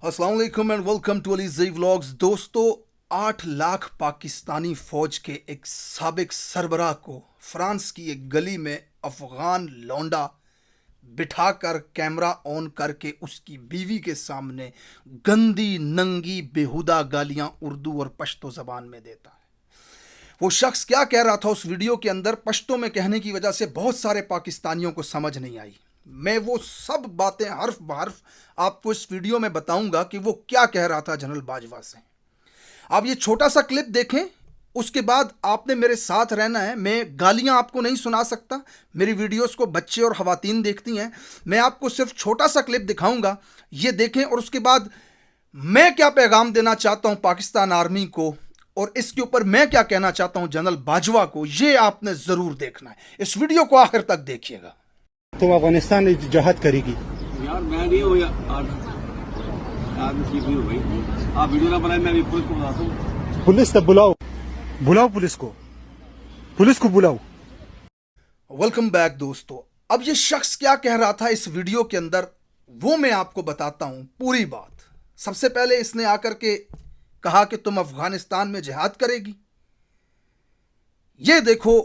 अस्सलाम वालेकुम and welcome to Alizai vlogs. दोस्तों, 8 लाख पाकिस्तानी फौज के एक साबिक सरबराह को फ्रांस की एक गली में अफगान लौंडा बिठाकर कैमरा ऑन करके उसकी बीवी के सामने गंदी नंगी बेहुदा गालियां उर्दू और पश्तो ज़बान में देता है। वो शख्स क्या कह रहा था उस वीडियो के अंदर, पश्तो में कहने की वजह से बहुत सारे पाकिस्तानियों को समझ नहीं आई। मैं वो सब बातें हर्फ बहर्फ आपको इस वीडियो में बताऊंगा कि वो क्या कह रहा था जनरल बाजवा से। आप ये छोटा सा क्लिप देखें, उसके बाद आपने मेरे साथ रहना है। मैं गालियां आपको नहीं सुना सकता, मेरी वीडियोस को बच्चे और खवातीन देखती हैं। मैं आपको सिर्फ छोटा सा क्लिप दिखाऊंगा, ये देखें और उसके बाद मैं क्या पैगाम देना चाहता हूं पाकिस्तान आर्मी को और इसके ऊपर मैं क्या कहना चाहता हूं जनरल बाजवा को, ये आपने ज़रूर देखना है। इस वीडियो को आखिर तक देखिएगा। तुम अफगानिस्तान में जहाद करेगी यार, मैं नहीं हूँ ठीक नहीं हूँ भाई। आप वीडियो ना बनाए, मैं अभी पुलिस को बुलाता हूँ। पुलिस तब बुलाओ पुलिस को बुलाओ। वेलकम बैक दोस्तों। अब ये शख्स क्या कह रहा था इस वीडियो के अंदर, वो मैं आपको बताता हूं पूरी बात। सबसे पहले इसने आकर के कहा कि तुम अफगानिस्तान में जिहाद करेगी। ये देखो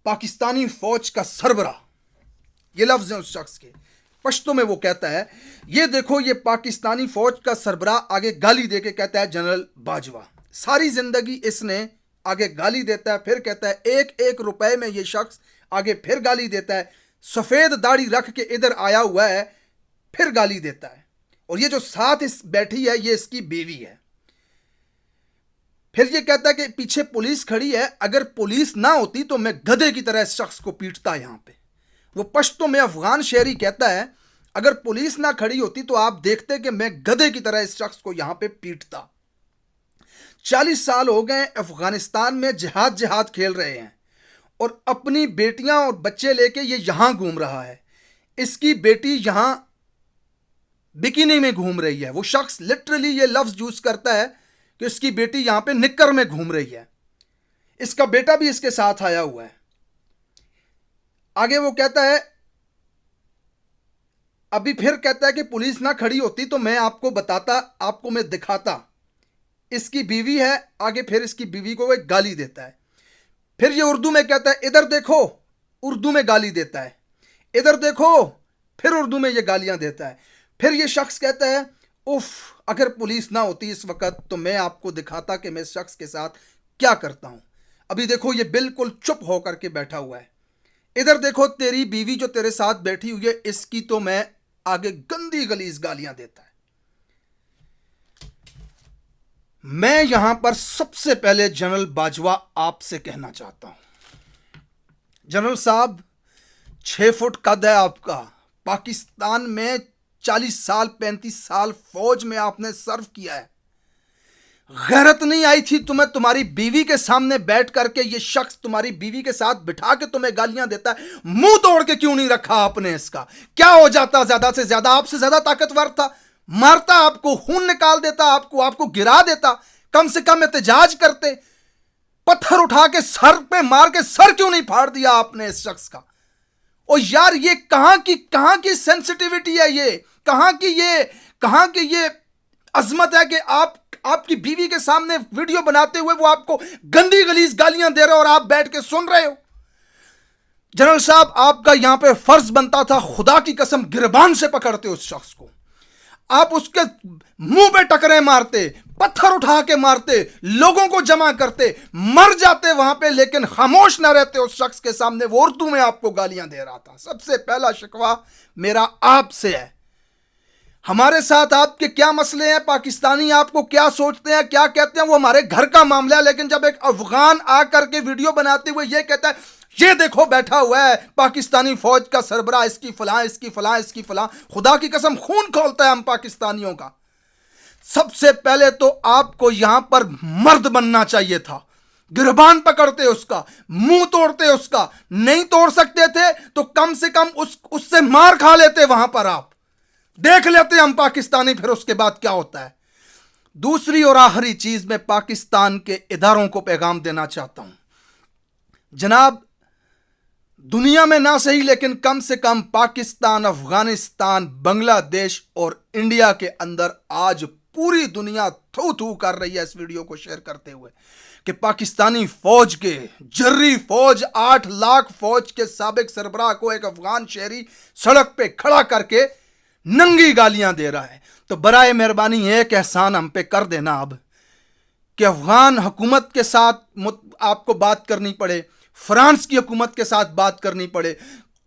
पाकिस्तानी फौज का सरबराह, ये लफ्ज हैं उस शख्स के। पश्तो में वो कहता है, ये देखो ये पाकिस्तानी फौज का सरबराह आगे गाली दे के कहता है जनरल बाजवा। सारी जिंदगी इसने आगे गाली देता है, फिर कहता है एक एक रुपए में ये शख्स आगे फिर गाली देता है। सफेद दाढ़ी रख के इधर आया हुआ है, फिर गाली देता है। और ये जो साथ इस बैठी है, ये इसकी बीवी है। फिर ये कहता है कि पीछे पुलिस खड़ी है, अगर पुलिस ना होती तो मैं गधे की तरह इस शख्स को पीटता। यहां पे वो पश्तो में अफगान शहरी कहता है, अगर पुलिस ना खड़ी होती तो आप देखते कि मैं गधे की तरह इस शख्स को यहां पे पीटता। 40 साल हो गए अफगानिस्तान में जिहाद खेल रहे हैं और अपनी बेटियां और बच्चे लेके ये यहां घूम रहा है। इसकी बेटी यहां बिकिनी में घूम रही है। वो शख्स लिटरली ये लफ्ज यूज करता है कि उसकी बेटी यहां पे निक्कर में घूम रही है। इसका बेटा भी इसके साथ आया हुआ है। आगे वो कहता है, अभी फिर कहता है कि पुलिस ना खड़ी होती तो मैं आपको बताता, आपको मैं दिखाता। इसकी बीवी है। आगे फिर इसकी बीवी को वो एक गाली देता है। फिर ये उर्दू में कहता है, इधर देखो, उर्दू में गाली देता है। इधर देखो, फिर उर्दू में ये गालियां देता है। फिर ये शख्स कहता है, उफ, अगर पुलिस ना होती इस वक्त तो मैं आपको दिखाता कि मैं इस शख्स के साथ क्या करता हूं। अभी देखो ये बिल्कुल चुप होकर के बैठा हुआ है। इधर देखो, तेरी बीवी जो तेरे साथ बैठी हुई है, इसकी तो मैं आगे गंदी गलीज गालियां देता है। मैं यहां पर सबसे पहले जनरल बाजवा आपसे कहना चाहता हूं, जनरल साहब 6 फुट कद है आपका। पाकिस्तान में 40 साल 35 साल फौज में आपने सर्व किया है। गैरत नहीं आई थी तुम्हें तुम्हारी बीवी के सामने बैठ करके ये शख्स तुम्हारी बीवी के साथ बिठा के तुम्हें गालियां देता है, मुंह तोड़ के क्यों नहीं रखा आपने? इसका क्या हो जाता? ज्यादा से ज्यादा आपसे ज्यादा ताकतवर था, मारता आपको, खून निकाल देता आपको गिरा देता। कम से कम एहतजाज करते, पत्थर उठा के सर पे मार के सर क्यों नहीं फाड़ दिया आपने इस शख्स का? और यार ये कहां की सेंसिटिविटी है? ये कहां की ये अजमत है कि आपकी बीवी के सामने वीडियो बनाते हुए वो आपको गंदी गलीज गालियां दे रहे हो और आप बैठ के सुन रहे हो। जनरल साहब, आपका यहां पे फर्ज बनता था, खुदा की कसम गिरबान से पकड़ते उस शख्स को, आप उसके मुंह पे टकरे मारते, पत्थर उठा के मारते, लोगों को जमा करते, मर जाते वहां पे, लेकिन खामोश ना रहते उस शख्स के सामने। वो उर्दू में आपको गालियां दे रहा था। सबसे पहला शिकवा मेरा आपसे है। हमारे साथ आपके क्या मसले हैं, पाकिस्तानी आपको क्या सोचते हैं, क्या कहते हैं, वो हमारे घर का मामला है। लेकिन जब एक अफगान आकर के वीडियो बनाते हुए ये कहता है, ये देखो बैठा हुआ है पाकिस्तानी फौज का सरबराह, इसकी फलां, खुदा की कसम खून खोलता है हम पाकिस्तानियों का। सबसे पहले तो आपको यहां पर मर्द बनना चाहिए था। गिरबान पकड़ते उसका, मुंह तोड़ते उसका। नहीं तोड़ सकते थे तो कम से कम उससे मार खा लेते वहां पर, आप देख लेते हम पाकिस्तानी, फिर उसके बाद क्या होता है। दूसरी और आखिरी चीज मैं पाकिस्तान के इदारों को पैगाम देना चाहता हूं, जनाब, दुनिया में ना सही लेकिन कम से कम पाकिस्तान, अफगानिस्तान, बांग्लादेश और इंडिया के अंदर आज पूरी दुनिया थू थू कर रही है इस वीडियो को शेयर करते हुए कि पाकिस्तानी फौज के जर्री फौज 8 लाख फौज के साबिक सरबराह को एक अफगान शहरी सड़क पे खड़ा करके नंगी गालियां दे रहा है। तो बराए मेहरबानी एक एहसान हम पे कर देना अब कि अफगान हुकूमत के साथ आपको बात करनी पड़े, फ्रांस की हुकूमत के साथ बात करनी पड़े,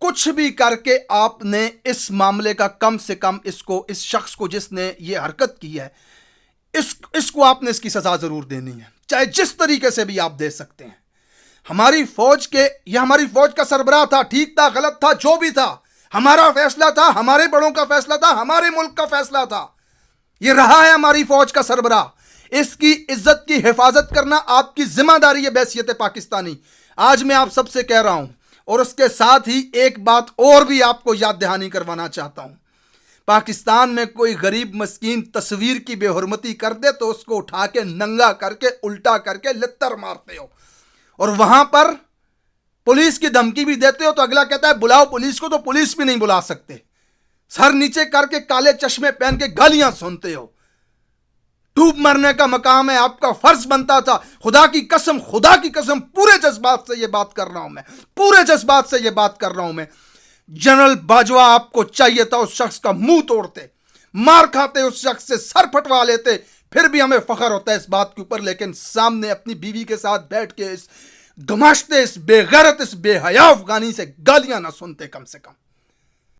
कुछ भी करके आपने इस मामले का कम से कम इस शख्स को जिसने ये हरकत की है इसको आपने इसकी सजा जरूर देनी है, चाहे जिस तरीके से भी आप दे सकते हैं। हमारी फौज का सरबराह था, ठीक था, गलत था, जो भी था, हमारा फैसला था, हमारे बड़ों का फैसला था, हमारे मुल्क का फैसला था। ये रहा है हमारी फौज का सरबराह। इसकी इज्जत की हिफाजत करना आपकी जिम्मेदारी है बैसियत पाकिस्तानी। आज मैं आप सबसे कह रहा हूं, और उसके साथ ही एक बात और भी आपको याद दहानी करवाना चाहता हूं। पाकिस्तान में कोई गरीब मस्कीन तस्वीर की बेहुरमती कर दे तो उसको उठा के नंगा करके उल्टा करके लित्तर मारते हो, और वहां पर पुलिस की धमकी भी देते हो तो अगला कहता है बुलाओ पुलिस को, तो पुलिस भी नहीं बुला सकते। सर नीचे करके काले चश्मे पहन के गालियां सुनते हो। डूब मरने का मकाम है, आपका फर्ज बनता था। खुदा की कसम पूरे जज्बात से ये बात कर रहा हूं मैं, पूरे जज्बात से ये बात कर रहा हूं मैं। जनरल बाजवा आपको चाहिए था उस शख्स का मुंह तोड़ते, मार खाते, उस शख्स से सर फटवा लेते, फिर भी हमें फख्र होता है इस बात के ऊपर। लेकिन सामने अपनी बीवी के साथ बैठ के इस गमाश्ते, इस बेगैरत, इस बेहया अफगानी से गालियां ना सुनते कम से कम।